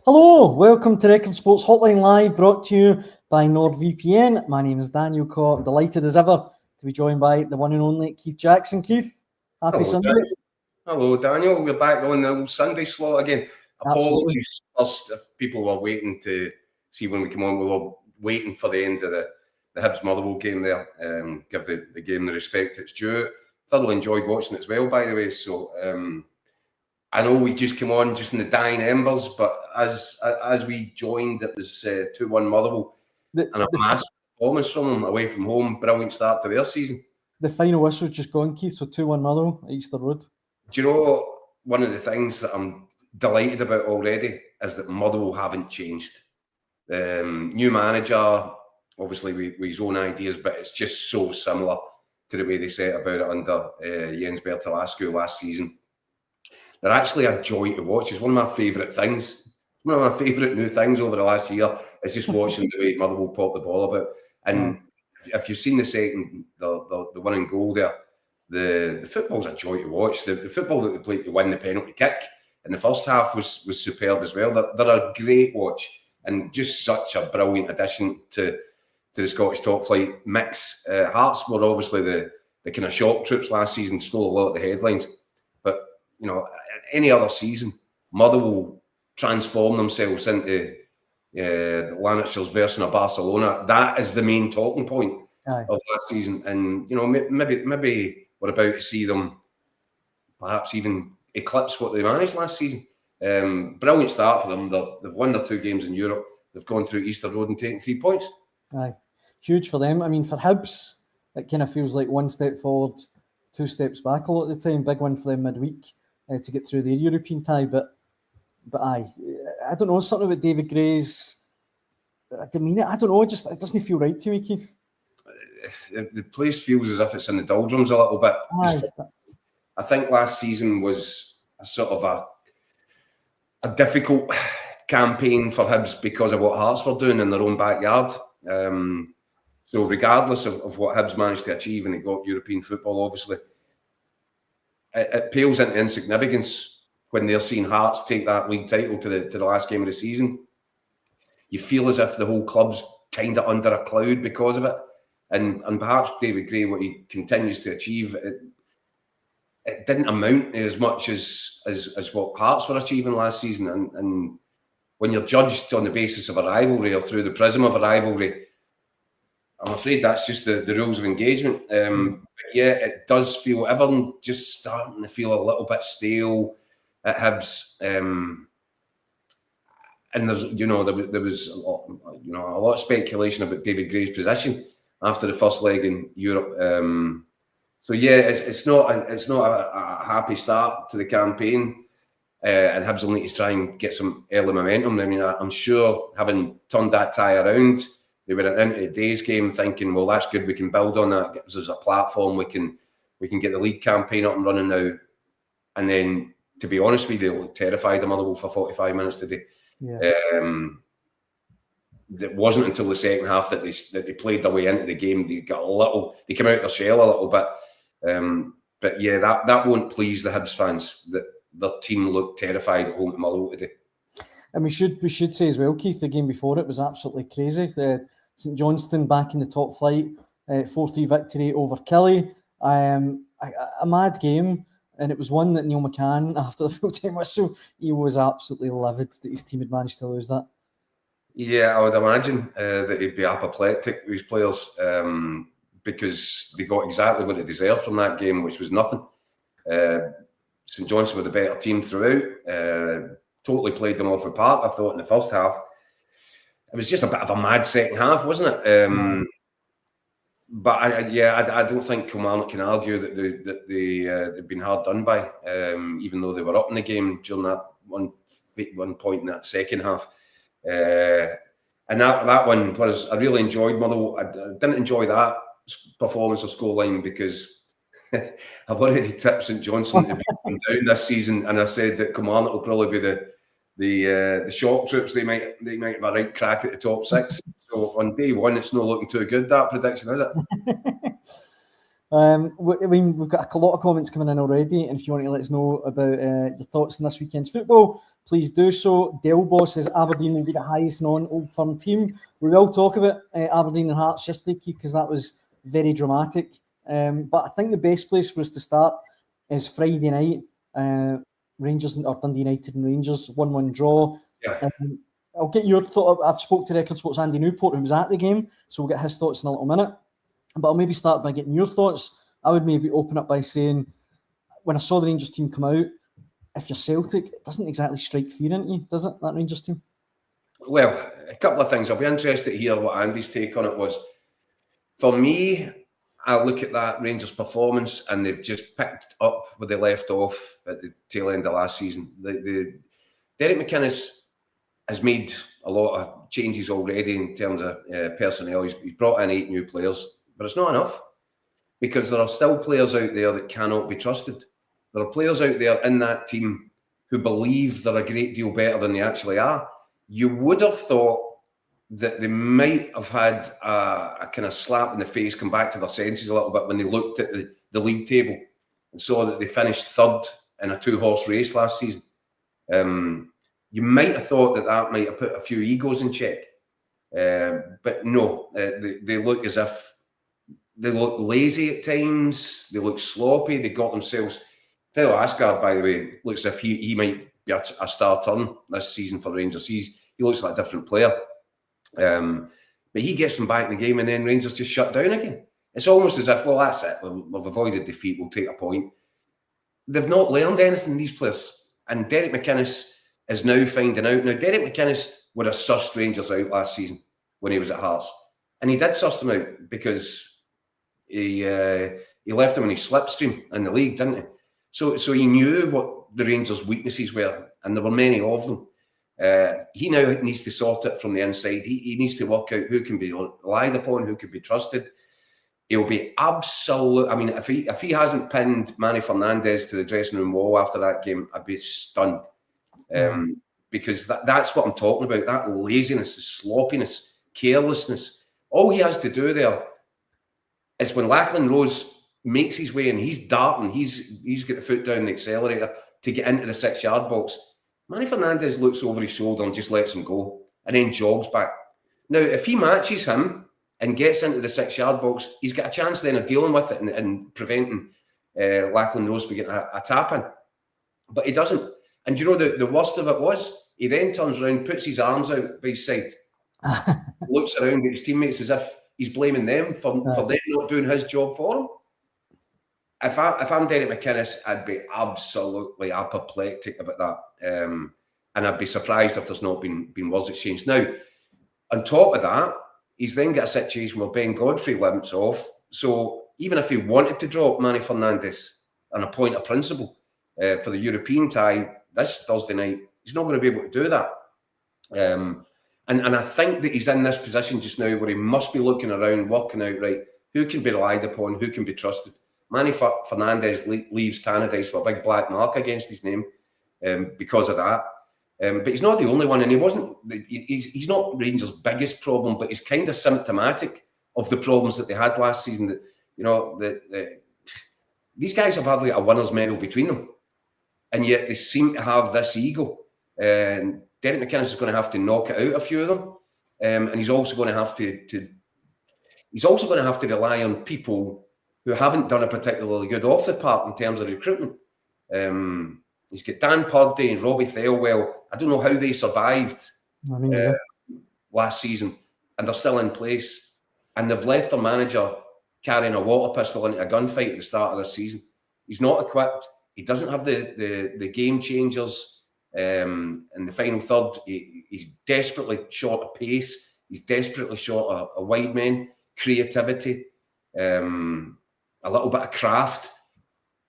Hello, welcome to Record Sports Hotline Live, brought to you by NordVPN. My name is Daniel Coe. I'm delighted as ever to be joined by the one and only Keith Jackson. Keith, happy Sunday. Daniel. Hello, Daniel. We're back on the old Sunday slot again. Apologies first if people were waiting to see when we come on. We were waiting for the end of the Hibs Motherwell game there. Give the game the respect it's due. Thoroughly enjoyed watching it as well, by the way. So I know we just came on just in the dying embers, but as we joined, it was 2-1 Motherwell and a massive performance from them away from home. Brilliant start to their season. The final whistle's just gone, Keith, so 2-1 Motherwell at Easter Road. Do you know, one of the things that I'm delighted about already is that Motherwell haven't changed. New manager, obviously with his own ideas, but it's just so similar to the way they set about it under Jens Bertolascu last season. They're actually a joy to watch. It's one of my favourite things. One of my favourite new things over the last year is just watching the way Motherwell pop the ball about. And if you've seen the winning goal there, the football's a joy to watch. The football that they played to win the penalty kick in the first half was superb as well. They're a great watch and just such a brilliant addition to the Scottish top flight mix. Hearts were obviously the kind of shock troops last season, stole a lot of the headlines. But, you know, any other season, Motherwell transform themselves into the Lanarkshires version of Barcelona. That is the main talking point of last season. And, you know, maybe we're about to see them perhaps even eclipse what they managed last season. Brilliant start for them. They've won their 2 games in Europe. They've gone through Easter Road and taken 3 points. Aye, huge for them. I mean, for Hibs, it kind of feels like 1 step forward, 2 steps back a lot of the time. Big one for them midweek to get through their European tie. But I don't know, something about David Gray's demeanour. I don't know, just it doesn't feel right to me, Keith. The place feels as if it's in the doldrums a little bit. I think last season was a sort of a difficult campaign for Hibs because of what Hearts were doing in their own backyard. So regardless of what Hibs managed to achieve, and they got European football, obviously, it pales into insignificance when they're seeing Hearts take that league title to the last game of the season. You feel as if the whole club's kind of under a cloud because of it. And perhaps David Gray, what he continues to achieve, it didn't amount to as much as what Hearts were achieving last season. And when you're judged on the basis of a rivalry or through the prism of a rivalry, I'm afraid that's just the rules of engagement. But yeah, it does feel, everything just starting to feel a little bit stale at Hibs. And there's, there was a lot of speculation about David Gray's position after the first leg in Europe. So yeah, it's not a happy start to the campaign, and Hibs will need to try and get some early momentum. I mean, I'm sure having turned that tie around, they were into today's game thinking, well, that's good. We can build on that. Gives us a platform. We can get the league campaign up and running now. And then, to be honest with you, they looked terrified of Motherwell for 45 minutes today. Yeah. It wasn't until the second half that they played their way into the game. They came out of their shell a little bit. But yeah, that won't please the Hibs fans that their team looked terrified at home to Motherwell today. And we should say as well, Keith, the game before it was absolutely crazy. St Johnstone back in the top flight, 4-3 victory over Killie. A mad game, and it was one that Neil McCann, after the full-time whistle, he was absolutely livid that his team had managed to lose that. Yeah, I would imagine that he'd be apoplectic with his players because they got exactly what they deserved from that game, which was nothing. St Johnstone were the better team throughout. Totally played them off the park, I thought, in the first half. It was just a bit of a mad second half, wasn't it? But I don't think Kilmarnock can argue that they've been hard done by, even though they were up in the game during that one point in that second half. And that one was, I really enjoyed Motherwell. I didn't enjoy that performance or scoreline because I've already tipped St Johnstone to be down this season, and I said that Kilmarnock will probably be the shock troops. They might have a right crack at the top 6. So on day one, it's not looking too good, that prediction, is it? I mean, we've got a lot of comments coming in already, and if you want to let us know about your thoughts on this weekend's football, please do so. Delbo says Aberdeen will be the highest non-Old Firm team. We will talk about Aberdeen and Hearts yesterday, because that was very dramatic. But I think the best place for us to start is Friday night. Rangers or Dundee United and Rangers 1-1 draw. Yeah. I'll get your thought. I've spoke to Record Sports Andy Newport, who was at the game, so we'll get his thoughts in a little minute. But I'll maybe start by getting your thoughts. I would maybe open up by saying, when I saw the Rangers team come out, if you're Celtic, it doesn't exactly strike fear into you, does it, that Rangers team? Well, a couple of things. I'll be interested to hear what Andy's take on it was. For me, I look at that Rangers performance and they've just picked up where they left off at the tail end of last season. Derek McInnes has made a lot of changes already in terms of personnel. He's brought in 8 new players, but it's not enough, because there are still players out there that cannot be trusted. There are players out there in that team who believe they're a great deal better than they actually are. You would have thought that they might have had a kind of slap in the face, come back to their senses a little bit when they looked at the league table and saw that they finished third in a 2-horse race last season. You might have thought that might have put a few egos in check. But no, they look as if they look lazy at times. They look sloppy. They got themselves... Fellow Asgard, by the way, looks as if he might be a star turn this season for Rangers. He looks like a different player. But he gets them back in the game, and then Rangers just shut down again. It's almost as if, well, that's it. We've avoided defeat. We'll take a point. They've not learned anything, these players. And Derek McInnes is now finding out. Now, Derek McInnes would have sussed Rangers out last season when he was at Hearts. And he did suss them out, because he left them in his slipstream in the league, didn't he? So he knew what the Rangers' weaknesses were, and there were many of them. He now needs to sort it from the inside. He needs to work out who can be relied upon, who can be trusted. He'll be absolute. I mean, if he hasn't pinned Manny Fernandez to the dressing room wall after that game, I'd be stunned. Because that's what I'm talking about. That laziness, sloppiness, carelessness. All he has to do there is, when Lachlan Rose makes his way and he's darting, he's got the foot down the accelerator to get into the 6-yard box, Manny Fernandez looks over his shoulder and just lets him go, and then jogs back. Now, if he matches him and gets into the 6-yard box, he's got a chance then of dealing with it and preventing Lachlan Rose from getting a tap in. But he doesn't. And you know, the worst of it was, he then turns around, puts his arms out by his side, looks around at his teammates as if he's blaming them for them not doing his job for him. If I'm Derek McInnes, I'd be absolutely apoplectic about that. And I'd be surprised if there's not been words exchanged. Now, on top of that, he's then got a situation where Ben Godfrey limps off. So even if he wanted to drop Manny Fernandez on a point of principle for the European tie this Thursday night, he's not going to be able to do that. And I think that he's in this position just now where he must be looking around, working out, right, who can be relied upon, who can be trusted. Manny Fernandez leaves Tannadice with a big black mark against his name because of that. But he's not the only one, and he's not Rangers' biggest problem, but he's kind of symptomatic of the problems that they had last season. That, you know, these guys have hardly a winner's medal between them, and yet they seem to have this ego. And Derek McInnes is going to have to knock it out a few of them, and he's also going to have to rely on people who haven't done a particularly good off the park in terms of recruitment. He's got Dan Purdy and Robbie Thelwell. I don't know how they survived last season, and they're still in place. And they've left their manager carrying a water pistol into a gunfight at the start of this season. He's not equipped. He doesn't have the game changers in the final third. He's desperately short of pace. He's desperately short of wide men, creativity, a little bit of craft.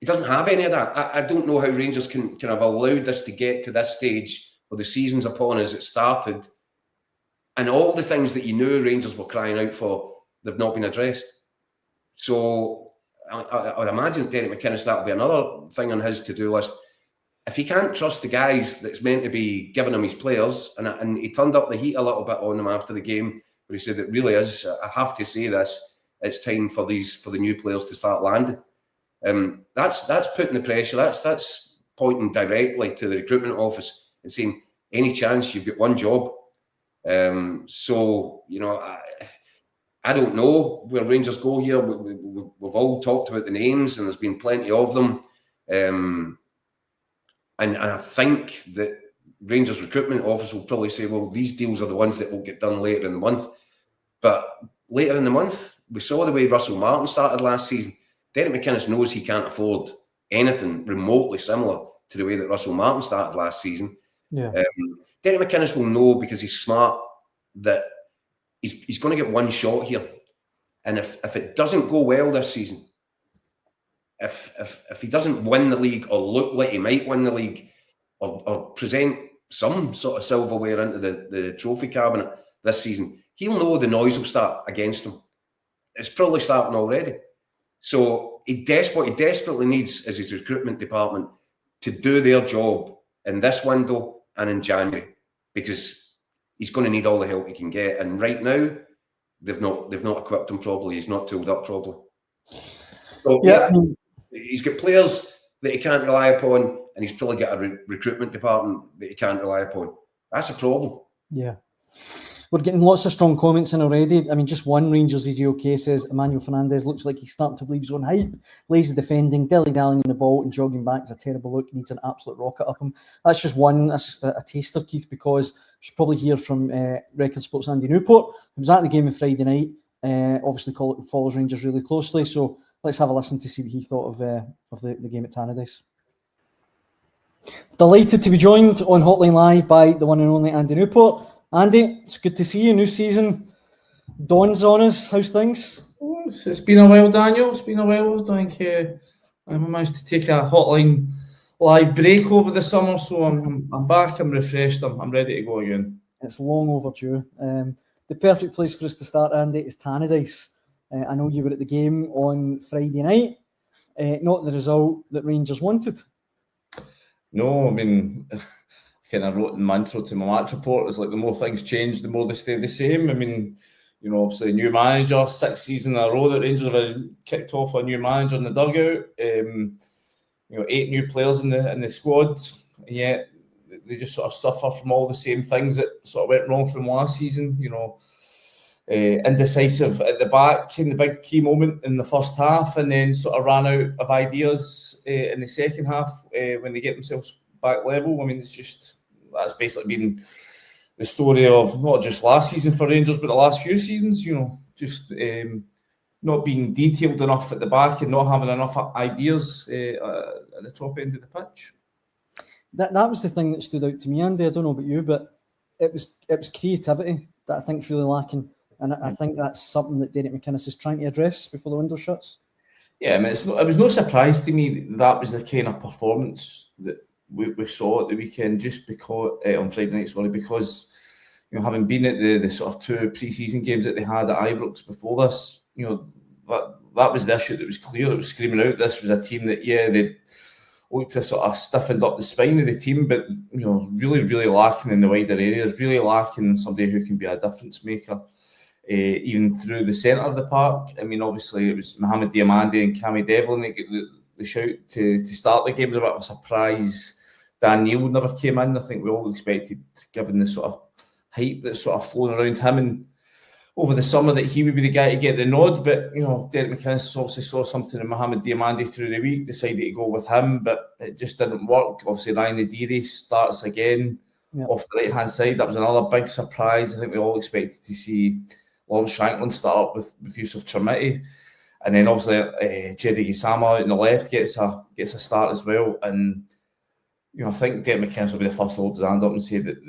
He doesn't have any of that. I don't know how Rangers can have allowed this to get to this stage where the season's upon us. It started, and all the things that you knew Rangers were crying out for, they've not been addressed. So I would imagine Derek McInnes, that'll be another thing on his to-do list. If he can't trust the guys that's meant to be giving him his players, and he turned up the heat a little bit on them after the game, where he said, it really is, I have to say this, it's time for the new players to start landing. That's putting the pressure. That's pointing directly to the recruitment office and saying, any chance, you've got one job. So, I don't know where Rangers go here. We've all talked about the names, and there's been plenty of them. And I think that Rangers recruitment office will probably say, well, these deals are the ones that will get done later in the month. But later in the month, we saw the way Russell Martin started last season. Derek McInnes knows he can't afford anything remotely similar to the way that Russell Martin started last season. Yeah. Derek McInnes will know, because he's smart, that he's going to get one shot here. And if it doesn't go well this season, if he doesn't win the league or look like he might win the league or present some sort of silverware into the trophy cabinet this season, he'll know the noise will start against him. It's probably starting already. So what he desperately needs is his recruitment department to do their job in this window and in January, because he's going to need all the help he can get. And right now, they've not equipped him properly. He's not tooled up properly. So yeah, he's got players that he can't rely upon, and he's probably got a recruitment department that he can't rely upon. That's a problem. Yeah. We're getting lots of strong comments in already. I mean, just one, Rangers is okay, says Emmanuel Fernandez looks like he's starting to believe his own hype. Lazy defending, dilly-dallying in the ball and jogging back is a terrible look. Needs an absolute rocket up him. That's just one. That's just a taster, Keith, because you should probably hear from Record Sports Andy Newport, who was at the game on Friday night. Obviously follows Rangers really closely. So let's have a listen to see what he thought of the game at Tannadice. Delighted to be joined on Hotline Live by the one and only Andy Newport. Andy, it's good to see you. New season dawns on us. How's things? It's been a while, Daniel. It's been a while. I think I managed to take a Hotline Live break over the summer, so I'm back. I'm refreshed. I'm ready to go again. It's long overdue. The perfect place for us to start, Andy, is Tannadice. I know you were at the game on Friday night. Not the result that Rangers wanted. No, I mean, kind of wrote in my intro to my match report, it's like the more things change, the more they stay the same. I mean, obviously new manager, 6th season in a row that Rangers have kicked off a new manager in the dugout. 8 new players in the squad, and yet they just sort of suffer from all the same things that sort of went wrong from last season. Indecisive at the back in the big key moment in the first half, and then sort of ran out of ideas in the second half when they get themselves back level. I mean, that's basically been the story of not just last season for Rangers, but the last few seasons. Not being detailed enough at the back and not having enough ideas at the top end of the pitch. That was the thing that stood out to me, Andy. I don't know about you, but it was creativity that I think is really lacking, and I think that's something that Derek McInnes is trying to address before the window shuts. Yeah, I mean, it was no surprise to me that was the kind of performance that we saw at the weekend, just because on Friday night, because having been at the sort of 2 pre-season games that they had at Ibrox before this, that was the issue that was clear. It was screaming out. This was a team that they looked to sort of stiffened up the spine of the team, but really, really lacking in the wider areas, really lacking in somebody who can be a difference maker, even through the centre of the park. I mean, obviously it was Mohamed Diamande and Cammy Devlin that get the shout to start the game. It was a bit of a surprise Dan Neil never came in. I think we all expected, given the sort of hype that's sort of flown around him and over the summer, that he would be the guy to get the nod. But Derek McInnes obviously saw something in Mohamed Diamande through the week, decided to go with him, but it just didn't work. Obviously, Ryan Nadiri starts again off the right hand side. That was another big surprise. I think we all expected to see Lawrence Shankland start up with Yusuf Chermiti, and then obviously Jedi Gisama out on the left gets a start as well. And I think Derek McInnes will be the first to hold his hand up and say that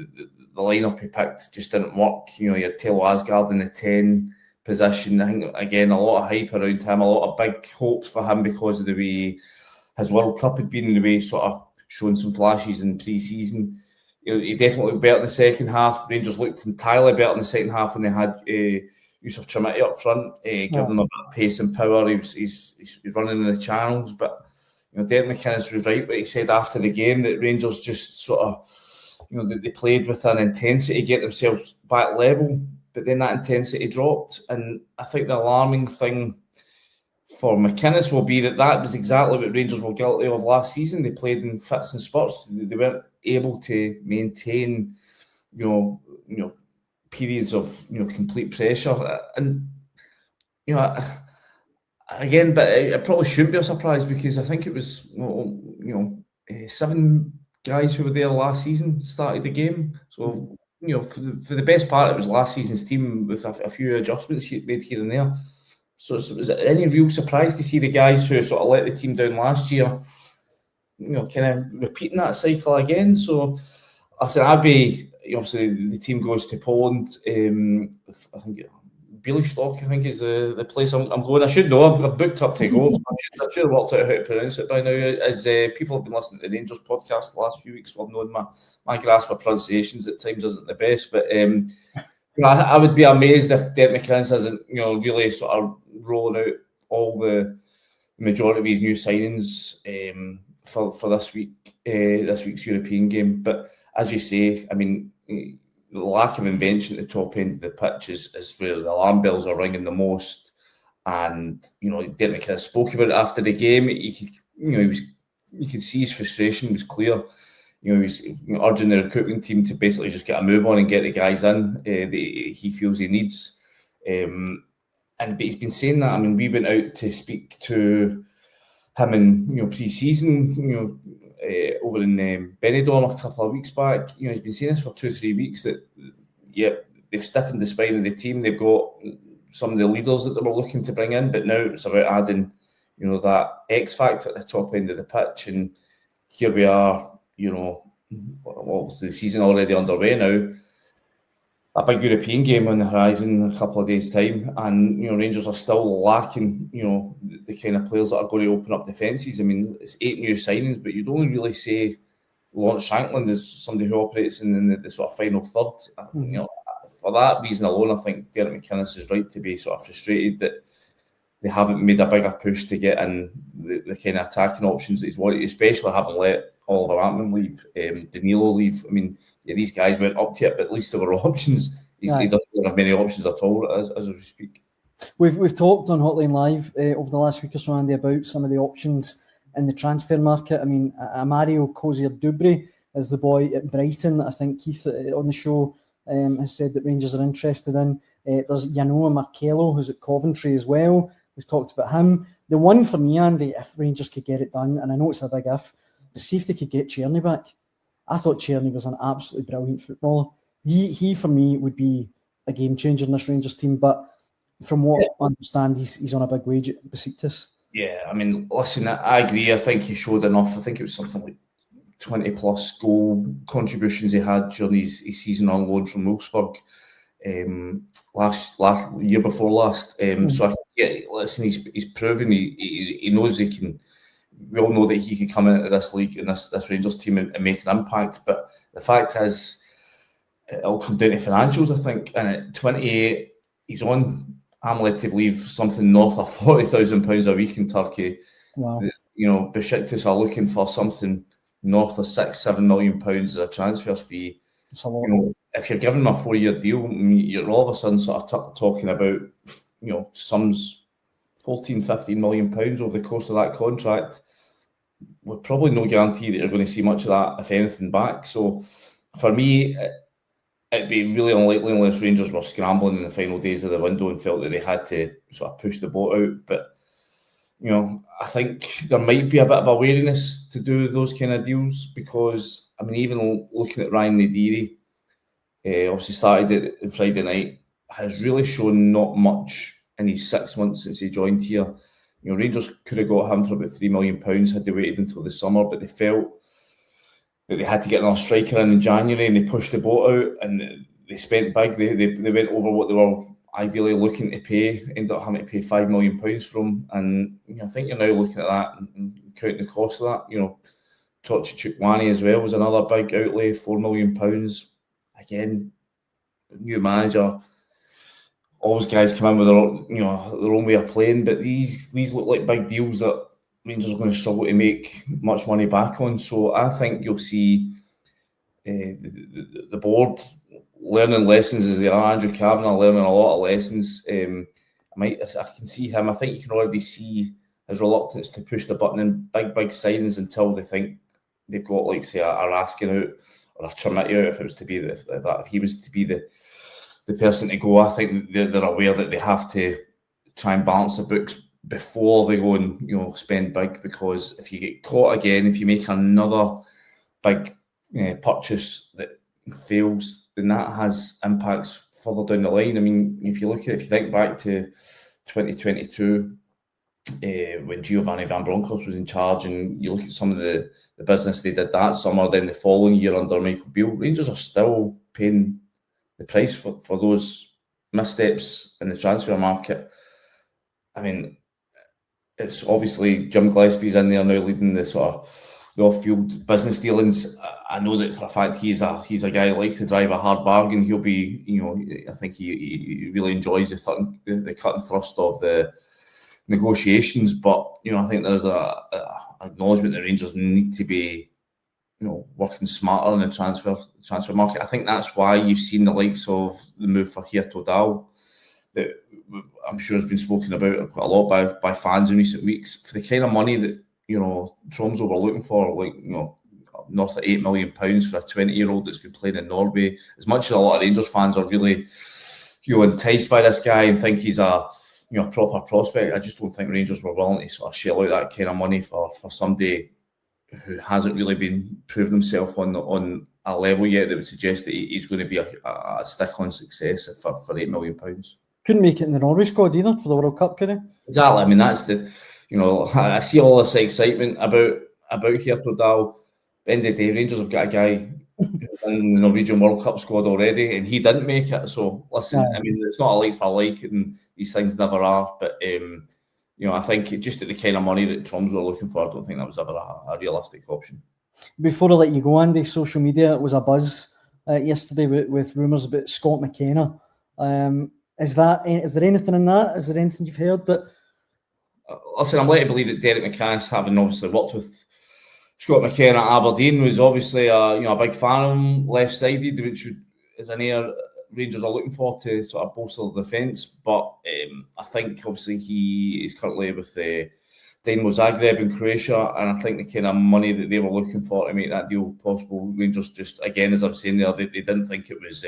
the lineup he picked just didn't work. You had Taylor Asgard in the 10 position. I think, again, a lot of hype around him, a lot of big hopes for him because of the way his World Cup had been, the way sort of showing some flashes in pre-season. He definitely looked better in the second half. Rangers looked entirely better in the second half when they had Yusuf Chermiti up front, give them a bit of pace and power. He's running in the channels, but Derek McInnes was right what he said after the game, that Rangers just sort of, they played with an intensity to get themselves back level. but then that intensity dropped. And I think the alarming thing for McInnes will be that was exactly what Rangers were guilty of last season. They played in fits and spurts. They weren't able to maintain, periods of complete pressure. And again, but it probably shouldn't be a surprise, because I think it was 7 guys who were there last season started the game. So for the best part, it was last season's team with a few adjustments made here and there. So was it any real surprise to see the guys who sort of let the team down last year, kind of repeating that cycle again? So I said, obviously the team goes to Poland. I think Białystok, I think, is the place I'm going. I should know. I've booked up to go. I should have worked out how to pronounce it by now. As people have been listening to the Rangers podcast the last few weeks, will have known my grasp of pronunciations at times isn't the best. But I would be amazed if Derek McInnes hasn't, really sort of rolling out all the majority of his new signings for this week's European game. But as you say, I mean, the lack of invention at the top end of the pitch is where the alarm bells are ringing the most. And Derek McInnes spoke about it after the game. You could see his frustration was clear. He was urging the recruitment team to basically just get a move on and get the guys in that he feels he needs. But he's been saying that. I mean, we went out to speak to him in pre-season, over in Benidorm a couple of weeks back. He's been saying this for 2-3 weeks that they've stiffened the spine of the team. They've got some of the leaders that they were looking to bring in, but now it's about adding that X factor at the top end of the pitch. And here we are, the season already underway now. A big European game on the horizon in a couple of days' time, and Rangers are still lacking, the kind of players that are going to open up defences. I mean, it's 8 new signings, but you'd only really say Lawrence Shankland is somebody who operates in the sort of final third. For that reason alone, I think Derek McInnes is right to be sort of frustrated that they haven't made a bigger push to get in the kind of attacking options that he's wanted, especially having let Oliver Antman leave, Danilo leave. I mean, these guys went up to it, but at least there were options. He doesn't have many options at all as we speak. We've talked on Hotline Live over the last week or so, Andy, about some of the options in the transfer market. I mean, Mario Cozier-Dubry is the boy at Brighton. I think Keith on the show has said that Rangers are interested in. There's Yanoa Markello, who's at Coventry as well. We've talked about him. The one for me, Andy, if Rangers could get it done, and I know it's a big if, but see if they could get Černý back. I thought Černý was an absolutely brilliant footballer. He for me would be a game changer in this Rangers team. But from what I understand, he's on a big wage at Besiktas. Yeah, I mean, listen, I agree. I think he showed enough. I think it was something like 20 plus goal contributions he had during his season on loan from Wolfsburg last year before last. So listen, he's proven he knows he can. We all know that he could come into this league and this Rangers team and make an impact. But the fact is, it'll come down to financials, I think. And at 28, he's on, I'm led to believe, something north of £40,000 a week in Turkey. Wow. Besiktas are looking for something north of £6-7 million as a transfer fee. It's a lot. If you're giving him a 4-year deal, you're all of a sudden sort of talking about, sums 14-15 million pounds over the course of that contract, with probably no guarantee that you're going to see much of that, if anything, back. So for me, it'd be really unlikely unless Rangers were scrambling in the final days of the window and felt that they had to sort of push the boat out. But I think there might be a bit of a wariness to do those kind of deals, because I mean, even looking at Ryan Nadiri, obviously started on Friday night, has really shown not much in his 6 months since he joined here. Rangers could have got him for about £3 million had they waited until the summer, but they felt that they had to get another striker in January, and they pushed the boat out and they spent big. They went over what they were ideally looking to pay, ended up having to pay £5 million for him. And I think you're now looking at that and counting the cost of that. Tochi Chukwani as well was another big outlay, £4 million. Again, new manager. All those guys come in with their own way of playing, but these look like big deals that Rangers are going to struggle to make much money back on. So I think you'll see the board learning lessons as they are. Andrew Kavanagh learning a lot of lessons. I can see him. I think you can already see his reluctance to push the button in big signings until they think they've got, like, say, a Raskin out or a Chermiti out. If it was to be if he was to be the person to go, I think they're aware that they have to try and balance the books before they go and, you know, spend big, because if you get caught again, if you make another big purchase that fails, then that has impacts further down the line. I mean, if you think back to 2022, when Giovanni Van Bronckhorst was in charge, and you look at some of the business they did that summer, then the following year under Michael Beale, Rangers are still paying the price for those missteps in the transfer market. I mean, it's obviously Jim Gillespie's in there now leading the sort of the off-field business dealings. I know that for a fact he's a guy who likes to drive a hard bargain. He'll be, you know, I think he really enjoys the cut and thrust of the negotiations. But, you know, I think there's a acknowledgement that Rangers need to be, you know, working smarter in the transfer market. I think that's why you've seen the likes of the move for Hierto Dal, that I'm sure has been spoken about quite a lot by fans in recent weeks, for the kind of money that, you know, Tromsø were looking for, like, you know, north of £8 million for a 20-year-old that's been playing in Norway. As much as a lot of Rangers fans are really, you know, enticed by this guy and think he's a, you know, proper prospect, I just don't think Rangers were willing to sort of shell out that kind of money for somebody who hasn't really been proven himself on a level yet that would suggest that he's going to be a stick-on success for £8 million. Couldn't make it in the Norway squad either for the World Cup, could he? Exactly. I mean, that's the, you know, I see all this excitement about Hierto Dal. At the end of the day, Rangers have got a guy in the Norwegian World Cup squad already, and he didn't make it. So listen, I mean, it's not a like for like, and these things never are. But you know, I think just at the kind of money that Tromsø were looking for, I don't think that was ever a realistic option. Before I let you go, Andy, social media was a buzz yesterday with rumours about Scott McKenna. Is there anything in that? Is there anything you've heard that? Listen, I'm led to believe that Derek McCann, having obviously worked with Scott McKenna at Aberdeen, was obviously a big fan of him, left-sided, which is an area Rangers are looking for to sort of bolster the defence. But I think obviously he is currently with Dinamo Zagreb in Croatia, and I think the kind of money that they were looking for to make that deal possible, Rangers just, again, as I'm saying there, they didn't think it was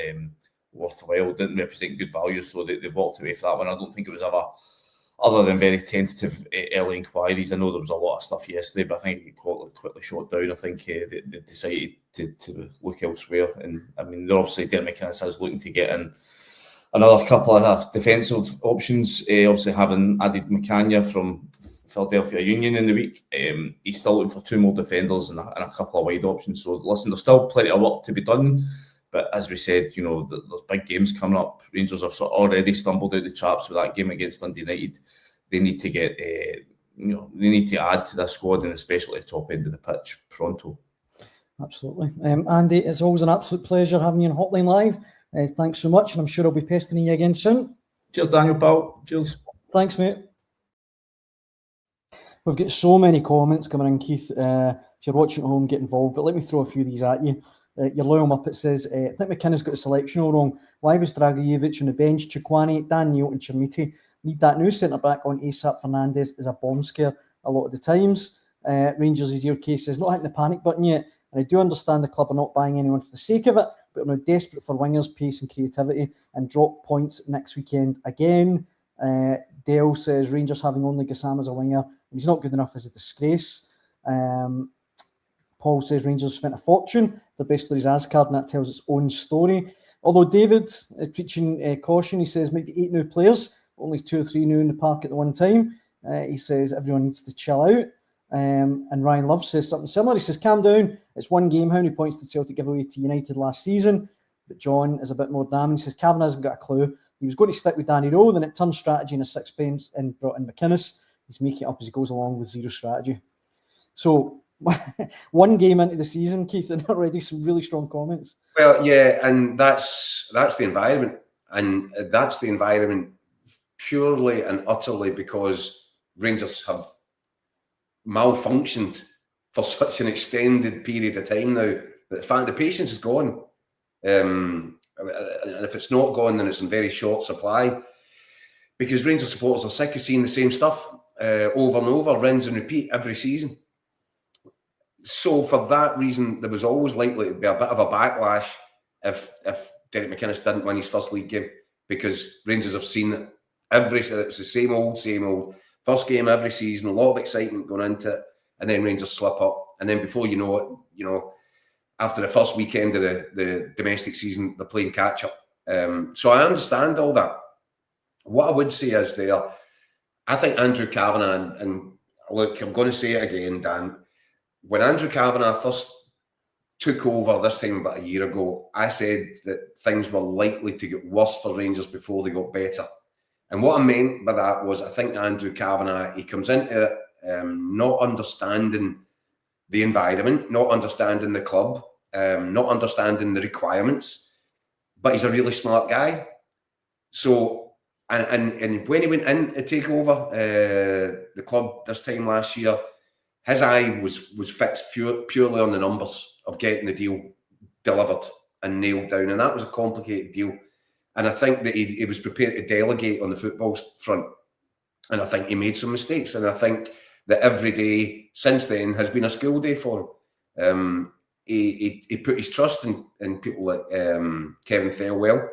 worthwhile, didn't represent good value, so they walked away from that one. I don't think it was ever, other than very tentative early inquiries. I know there was a lot of stuff yesterday, but I think it quickly shut down. I think they decided to look elsewhere. And I mean, they're obviously, Derek McInnes is looking to get in another couple of defensive options. Obviously, having added McCann from Philadelphia Union in the week, he's still looking for two more defenders and a couple of wide options. So listen, there's still plenty of work to be done. But as we said, you know, there's big games coming up. Rangers have sort of already stumbled out the traps with that game against Dundee United. They need to get, they need to add to their squad, and especially at the top end of the pitch pronto. Absolutely. Andy, it's always an absolute pleasure having you on Hotline Live. Thanks so much, and I'm sure I'll be pestering you again soon. Cheers, Daniel, pal. Cheers. Thanks, mate. We've got so many comments coming in, Keith. If you're watching at home, get involved. But let me throw a few of these at you. Your loyal Muppet says, I think McKinnon got a selection all wrong. Why was Dragojevic on the bench? Chukwani, Dan Neil and Chermiti. Need that new centre-back on. ASAP Fernandez is a bomb scare a lot of the times. Rangers' easier case says, not hitting the panic button yet. And I do understand the club are not buying anyone for the sake of it, but are now desperate for wingers, pace and creativity, and drop points next weekend again. Dale says, Rangers having only Gassam as a winger, and he's not good enough as a disgrace. Paul says Rangers spent a fortune. The best player is Ascard, and that tells its own story. Although David, preaching caution, he says maybe 8 new players, only 2 or 3 new in the park at the one time. He says everyone needs to chill out. And Ryan Love says something similar. He says, calm down. It's one game. How many points did Celtic give away to United last season? But John is a bit more damning. He says, Kavanagh hasn't got a clue. He was going to stick with Danny Rowe, then it turned strategy in a sixpence and brought in McInnes. He's making it up as he goes along with zero strategy. So, one game into the season, Keith, and already some really strong comments. Well, yeah, and that's the environment. And that's the environment purely and utterly because Rangers have malfunctioned for such an extended period of time now that the patience is gone. And if it's not gone, then it's in very short supply. Because Rangers supporters are sick of seeing the same stuff over and over, rinse and repeat every season. So for that reason, there was always likely to be a bit of a backlash if Derek McInnes didn't win his first league game, because Rangers have seen it it's the same old first game every season, a lot of excitement going into it, and then Rangers slip up, and then before you know it, after the first weekend of the domestic season, they're playing catch up. So I understand all that. What I would say is I think Andrew Kavanagh, and look, I'm going to say it again, Dan, when Andrew Kavanagh first took over this time about a year ago, I said that things were likely to get worse for Rangers before they got better. And what I meant by that was, I think Andrew Kavanagh, he comes into it not understanding the environment, not understanding the club, not understanding the requirements, but he's a really smart guy. So, and when he went in to take over the club this time last year, his eye was fixed purely on the numbers of getting the deal delivered and nailed down. And that was a complicated deal. And I think that he was prepared to delegate on the football front. And I think he made some mistakes. And I think that every day since then has been a school day for him. He put his trust in people like Kevin Thelwell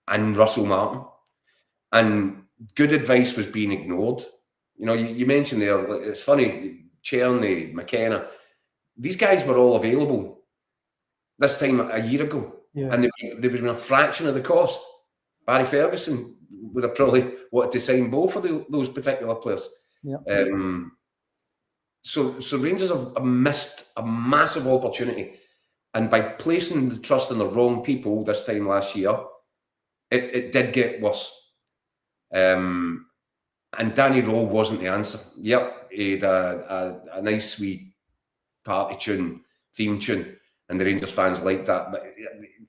and Russell Martin. And good advice was being ignored. You mentioned there, it's funny, Cherny, McKenna, these guys were all available this time a year ago. Yeah. And they were a fraction of the cost. Barry Ferguson would have probably wanted to sign both of those particular players. Yeah. So Rangers have missed a massive opportunity. And by placing the trust in the wrong people this time last year, it did get worse. And Danny Rowe wasn't the answer. Yep, he had a nice wee party tune, theme tune, and the Rangers fans liked that. But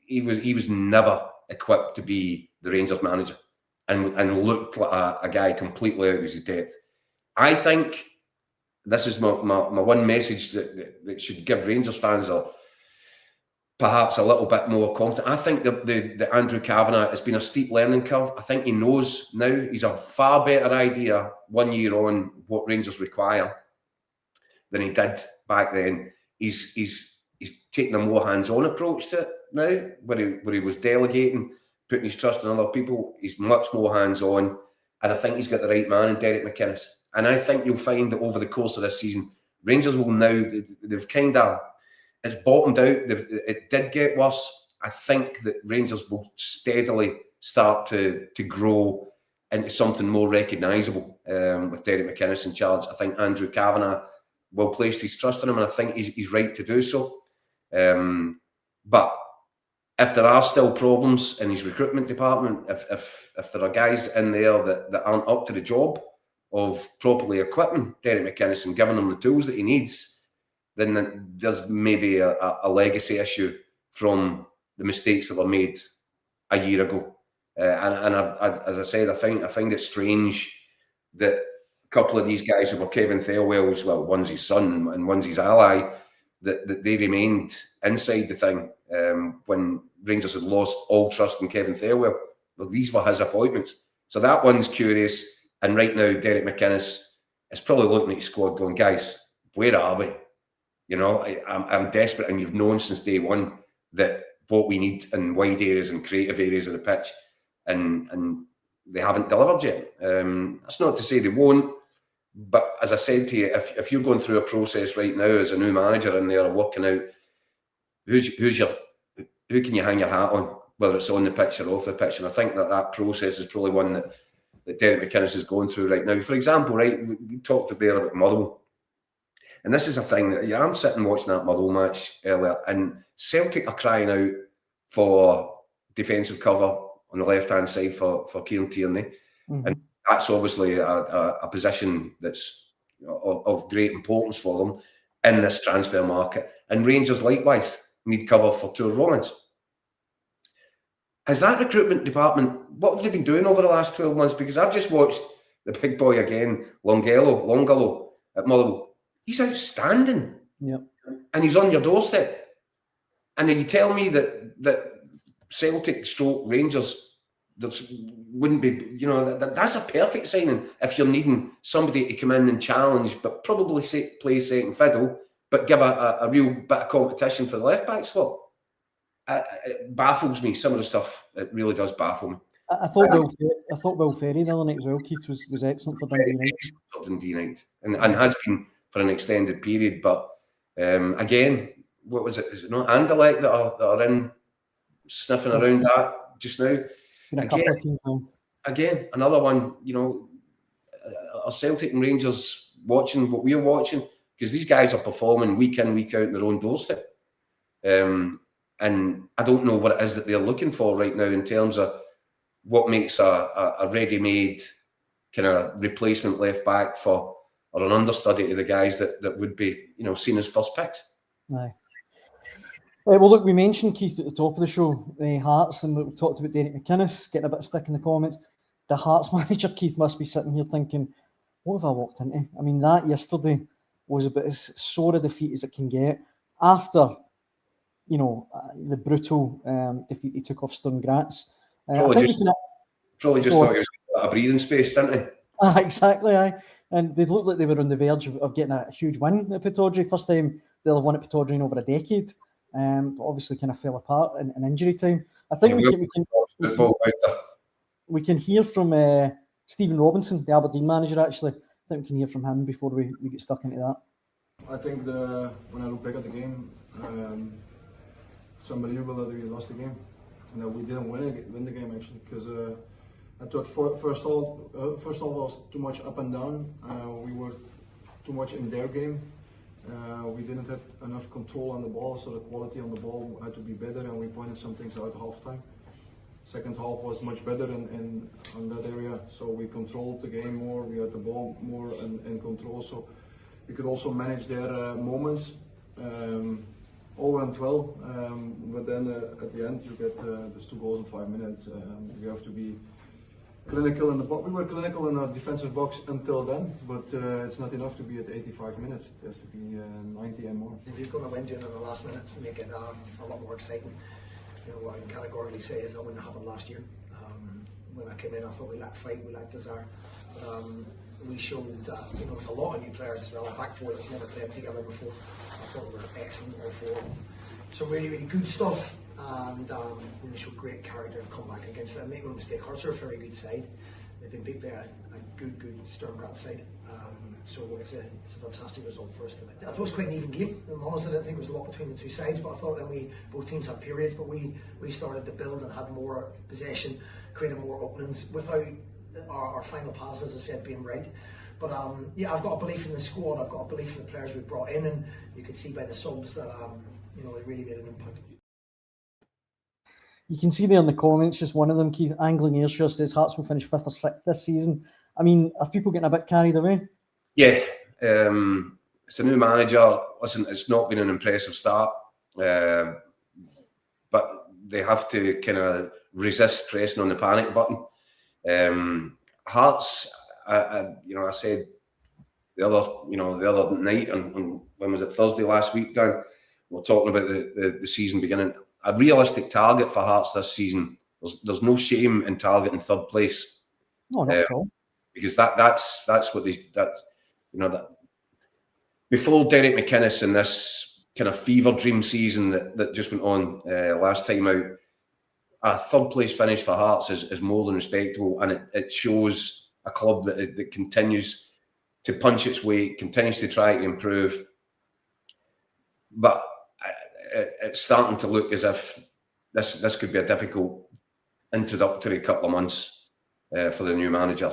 he was never equipped to be the Rangers manager, and looked like a guy completely out of his depth. I think this is my one message that should give Rangers fans perhaps a little bit more confident. I think the Andrew Kavanagh has been a steep learning curve. I think he knows now. He's a far better idea 1 year on what Rangers require than he did back then. He's taking a more hands-on approach to it now, where he was delegating, putting his trust in other people. He's much more hands-on, and I think he's got the right man in Derek McInnes. And I think you'll find that over the course of this season, Rangers will now, they've kind of, it's bottomed out. It did get worse. I think that Rangers will steadily start to grow into something more recognisable with Derek McInnes in charge. I think Andrew Kavanagh will place his trust in him, and I think he's right to do so. But if there are still problems in his recruitment department, if there are guys in there that aren't up to the job of properly equipping Derek McInnes and giving him the tools that he needs, then there's maybe a legacy issue from the mistakes that were made a year ago. And as I said, I find it strange that a couple of these guys who were Kevin Thelwell's, well, one's his son and one's his ally, that they remained inside the thing when Rangers had lost all trust in Kevin Thelwell. Well, these were his appointments. So that one's curious. And right now, Derek McInnes is probably looking at his squad going, guys, where are we? I'm desperate, and you've known since day one that what we need in wide areas and creative areas of the pitch, and they haven't delivered yet. That's not to say they won't, but as I said to you, if you're going through a process right now as a new manager and they're working out who can you hang your hat on, whether it's on the pitch or off the pitch, and I think that process is probably one that Derek McInnes is going through right now. For example, right, we talked a bit about Motherwell. And this is a thing that I'm sitting watching that Motherwell match earlier, and Celtic are crying out for defensive cover on the left-hand side for Kieran Tierney. Mm-hmm. And that's obviously a position that's of great importance for them in this transfer market. And Rangers, likewise, need cover for Tour Romans. Has that recruitment department, what have they been doing over the last 12 months? Because I've just watched the big boy again, Longfellow at Motherwell. He's outstanding. Yep. And he's on your doorstep. And you tell me that Celtic stroke Rangers wouldn't be, that's a perfect signing if you're needing somebody to come in and challenge, but probably play second fiddle, but give a real bit of competition for the left back slot. It baffles me. Some of the stuff, it really does baffle me. I thought Will Ferry the other night as well, Keith, was excellent for Dundee United. For Dundee United, and has been for an extended period. But again, what was it? Is it not Anderlecht that are in sniffing around that just now? Again, another one. Are Celtic and Rangers watching what we're watching? Because these guys are performing week in, week out in their own doorstep. And I don't know what it is that they're looking for right now in terms of what makes a ready-made kind of replacement left back or an understudy to the guys that would be seen as first picks. Aye. Well, look, we mentioned, Keith, at the top of the show, Hearts, and we talked about Derek McInnes getting a bit of stick in the comments. The Hearts manager, Keith, must be sitting here thinking, what have I walked into? I mean, that yesterday was about as sore a defeat as it can get after, the brutal defeat he took off Sturm Graz. Probably just thought he was a breathing space, didn't he? Exactly, aye. And they looked like they were on the verge of getting a huge win at Pittodrie. First time they'll have won at Pittodrie in over a decade. But obviously kind of fell apart in injury time. I think we can hear from Stephen Robinson, the Aberdeen manager, actually. I think we can hear from him before we get stuck into that. I think when I look back at the game, it's unbelievable that we lost the game and that we didn't win the game actually, because I thought first half was too much up and down. We were too much in their game. We didn't have enough control on the ball, so the quality on the ball had to be better, and we pointed some things out at halftime. Second half was much better in that area, so we controlled the game more, we had the ball more in control, so we could also manage their moments. All went well, but then at the end you get these 2 goals in 5 minutes. You have to be clinical in the box. We were clinical in our defensive box until then, but it's not enough to be at 85 minutes. It has to be 90 and more. If you're going to win during the last minutes and make it a lot more exciting, what I can categorically say is that wouldn't happen last year. When I came in, I thought we lacked fight, we lacked desire. We showed that with a lot of new players as well. A back four that's never played together before. I thought we were excellent all four. So really, really good stuff. And they showed great character and come back against them. Make no mistake, Hearts are a very good side. They've been beat by a good Sturm Graz side. So it's a fantastic result for us tonight. I thought it was quite an even game. I'm honest, I didn't think there was a lot between the two sides, but I thought that both teams had periods, but we started to build and had more possession, created more openings without our final pass, as I said, being right. But I've got a belief in the squad. I've got a belief in the players we've brought in, and you can see by the subs that they really made an impact. You can see there in the comments, just one of them, Keith, Angling Ayrshire says Hearts will finish 5th or 6th this season. I mean, are people getting a bit carried away? Yeah, it's a new manager. Listen, it's not been an impressive start, but they have to kind of resist pressing on the panic button. Hearts, I said the other night on when was it, Thursday last week, Dan, we were talking about the season beginning. A realistic target for Hearts this season. There's no shame in targeting 3rd place. No, not at all. Because that's what that before Derek McInnes and this kind of fever dream season that just went on last time out, a 3rd place finish for Hearts is more than respectable, and it shows a club that continues to punch its weight, continues to try to improve. But it's starting to look as if this could be a difficult introductory couple of months for the new manager.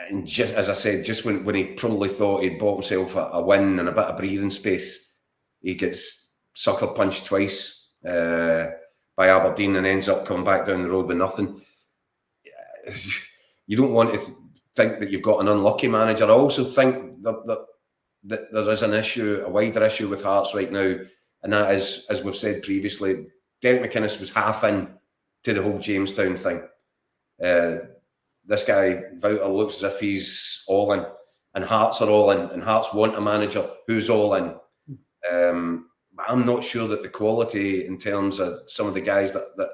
And just as I said, just when he probably thought he'd bought himself a win and a bit of breathing space, he gets sucker punched twice by Aberdeen and ends up coming back down the road with nothing. You don't want to think that you've got an unlucky manager. I also think that there is an issue, a wider issue with Hearts right now, and that is, as we've said previously, Derek McInnes was half in to the whole Jamestown thing. This guy, Wouter, looks as if he's all in, and Hearts are all in, and Hearts want a manager who's all in. I'm not sure that the quality in terms of some of the guys that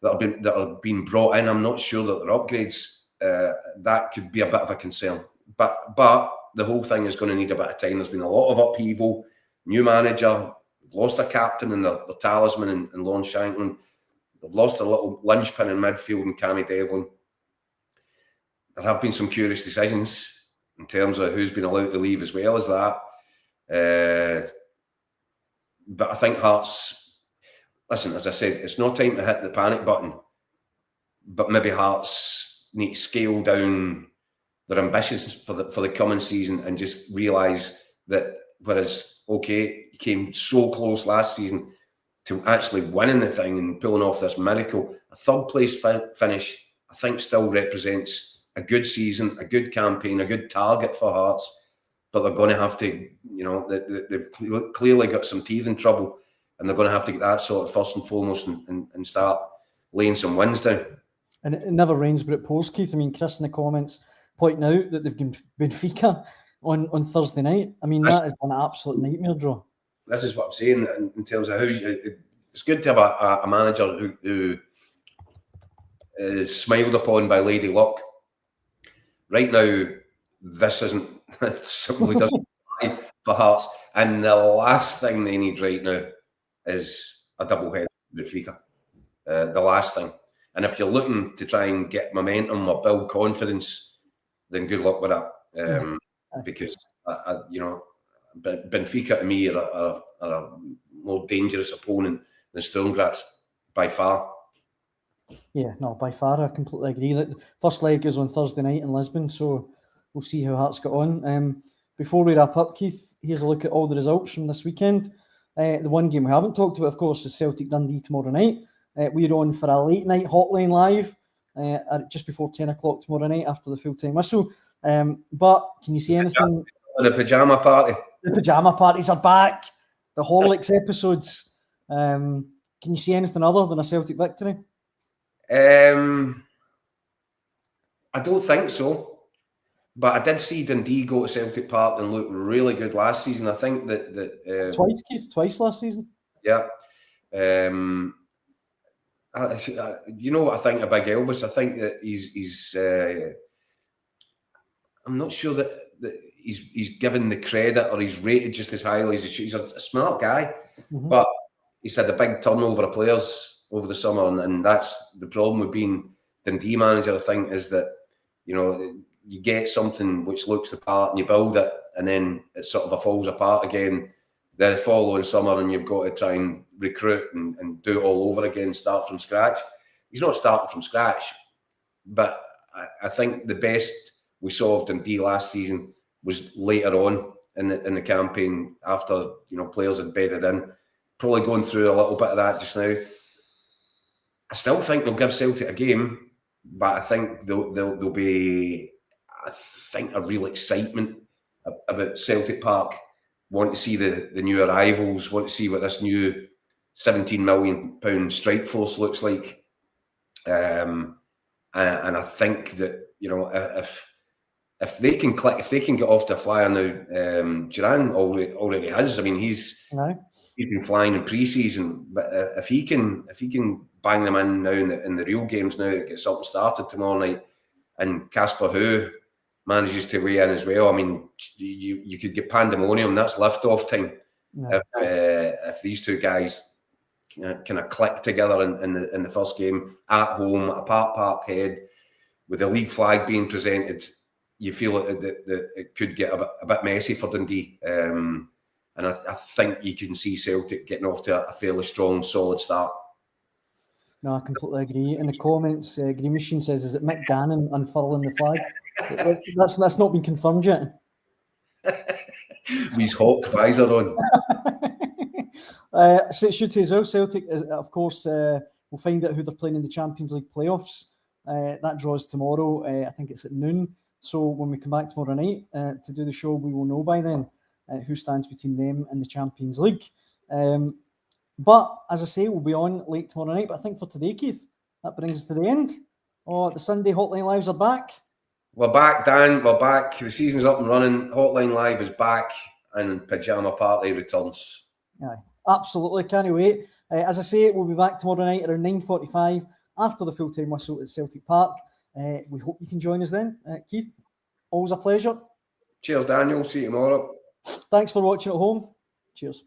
have been brought in, I'm not sure that they're upgrades. That could be a bit of a concern. But the whole thing is going to need a bit of time. There's been a lot of upheaval. New manager, they've lost a captain and their talisman in Lon Shanklin. They've lost a little linchpin in midfield in Cammy Devlin. There have been some curious decisions in terms of who's been allowed to leave as well as that. But I think Hearts, listen, as I said, it's not time to hit the panic button, but maybe Hearts need to scale down their ambitions for the coming season and just realise that whereas, okay, you came so close last season to actually winning the thing and pulling off this miracle, a third place finish, I think still represents a good season, a good campaign, a good target for Hearts. But they're going to have to, they've clearly got some teething trouble, and they're going to have to get that sorted first and foremost and start laying some wins down. And it never rains but it pours, Keith. I mean, Chris in the comments pointing out that they've got Benfica on Thursday night. I mean, that is an absolute nightmare draw. This is what I'm saying in terms of how it's good to have a manager who is smiled upon by Lady Luck. Right now, this isn't. It simply doesn't apply for Hearts. And the last thing they need right now is a double header with Benfica. The last thing. And if you're looking to try and get momentum or build confidence, then good luck with that. Because Benfica to me are a more dangerous opponent than Sturm Graz by far. Yeah, no, by far, I completely agree. The first leg is on Thursday night in Lisbon, so we'll see how Hearts got on. Before we wrap up, Keith, here's a look at all the results from this weekend. The one game we haven't talked about, of course, is Celtic Dundee tomorrow night. We're on for a late night hotline live at just before 10 o'clock tomorrow night after the full-time whistle. But can you see anything? The pyjama party. The pyjama parties are back. The Horlicks episodes. Can you see anything other than a Celtic victory? I don't think so. But I did see Dundee go to Celtic Park and look really good last season. I think that twice, Keith, twice last season. Yeah. You know what I think of Big Elvis? I think that he's I'm not sure that he's given the credit or he's rated just as highly as he should. He's a smart guy, but he's had a big turnover of players over the summer, and that's the problem with being Dundee manager. I think is that you get something which looks the part and you build it, and then it sort of falls apart again the following summer, and you've got to try and recruit and do it all over again, start from scratch. He's not starting from scratch, but I think the best we saw of Dundee last season was later on in the campaign after players had bedded in. Probably going through a little bit of that just now. I still think they'll give Celtic a game, but I think there'll be a real excitement about Celtic Park. Want to see the new arrivals, want to see what this new £17 million strike force looks like. And I think that, if they can click, if they can get off to a flyer now, Duran already has. I mean, he's been flying in pre-season, but if he can bang them in now in the real games now, get something started tomorrow night, and Casper Hu manages to weigh in as well. I mean, you could get pandemonium. That's lift-off time. If these two guys kind of click together in the first game at home at Park Head, with the league flag being presented, you feel that it could get a bit messy for Dundee. And I think you can see Celtic getting off to a fairly strong, solid start. No, I completely agree. In the comments, Green Machine says, is it Mick Gannon unfurling the flag? That's not been confirmed yet. With his hawk visor on. So it should say as well, Celtic, of course, we'll find out who they're playing in the Champions League playoffs. That draws tomorrow. I think it's at noon. So when we come back tomorrow night to do the show, we will know by then who stands between them and the Champions League. But as I say, we'll be on late tomorrow night. But I think for today, Keith, that brings us to the end. Oh, the Sunday Hotline Lives are back. We're back, Dan. We're back. The season's up and running. Hotline Live is back, and Pyjama Party returns. Aye, absolutely, can't wait. As I say, we'll be back tomorrow night around 9:45 after the full-time whistle at Celtic Park. We hope you can join us then. Keith, always a pleasure. Cheers, Daniel. See you tomorrow. Thanks for watching at home. Cheers.